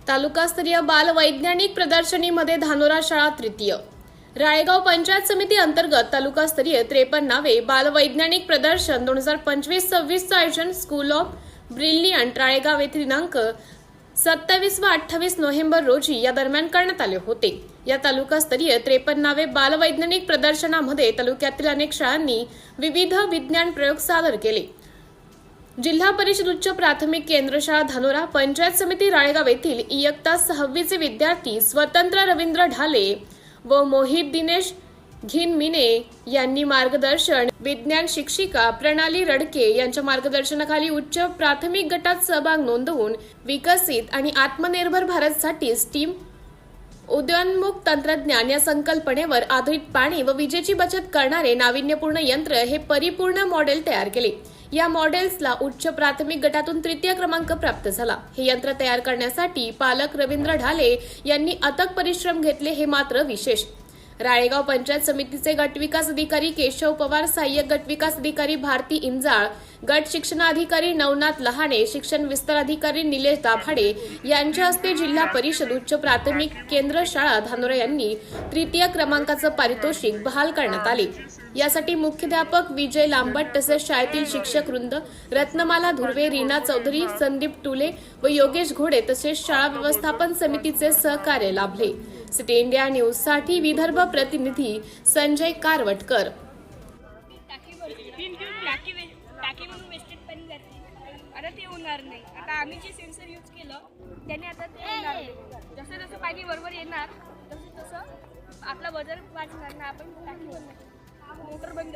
तालुकास्तरीय बाल वैज्ञानिक प्रदर्शनीमध्ये धानोरा शाळा तृतीय. राळेगाव पंचायत समिती अंतर्गत तालुकास्तरीय 53वे बाल वैज्ञानिक प्रदर्शन 2025-26 आयोजन स्कूल ऑफ ब्रिलियंट राळेगाव येथे दिनांक 27 व 28 नोव्हेंबर रोजी या दरम्यान करण्यात आले होते. या तालुकास्तरीय 53वे बाल वैज्ञानिक प्रदर्शनामध्ये तालुक्यातील अनेक शाळांनी विविध विज्ञान प्रयोग सादर केले. जिल्हा परिषद उच्च प्राथमिक केंद्र शाळा धानोरा, पंचायत समिती राळेगाव येथील इयत्ता 6वीचे विद्यार्थी स्वतंत्र रवींद्र ढाले व मोहित दिनेश घिनमिने यांनी मार्गदर्शन, विज्ञान शिक्षिका प्रणाली रडके यांच्या मार्गदर्शनाखाली उच्च प्राथमिक गटात सहभाग नोंदवून विकसित आणि आत्मनिर्भर भारतसाठी स्टीम उदयोन्मुख तंत्रज्ञान या संकल्पनेवर आधारित पाणी व विजेची बचत करणारे नाविन्यपूर्ण यंत्र हे परिपूर्ण मॉडेल तयार केले. या मॉडेल्सला उच्च प्राथमिक गटातून तृतीय क्रमांक प्राप्त झाला. हे यंत्र तयार करण्यासाठी पालक रवींद्र ढाले यांनी अथक परिश्रम घेतले हे मात्र विशेष. राळेगाव पंचायत समितीचे गट विकास अधिकारी केशव पवार, सहाय्यक गट विकास अधिकारी भारती इंजाळ, गट शिक्षणाधिकारी नवनाथ लहाणे, शिक्षण विस्तार अधिकारी निलेश दाभाडे यांच्या हस्ते जिल्हा परिषद उच्च प्राथमिक केंद्र शाळा धानोरा यांनी तृतीय क्रमांकाचं पारितोषिक बहाल करण्यात आले. यासाठी मुख्याध्यापक विजय लांबट तसेच शाळेतील शिक्षक वृंद रत्नमाला धुर्वे, रीना चौधरी, संदीप टुले व योगेश घोडे तसेच शाळा व्यवस्थापन समितीचे सहकार्य लाभले. सिटी इंडिया न्यूज साठी विदर्भ प्रतिनिधी संजय कारवटकर. आता ते होणार नाही. आता आम्ही जे सेन्सर यूज केलं त्याने आता ते होणार नाही. जसं जसं पाणी बरोबर येणार तसं तसं आपला बजर वाचणार ना. आपण टाकी बंद, मोटर बंद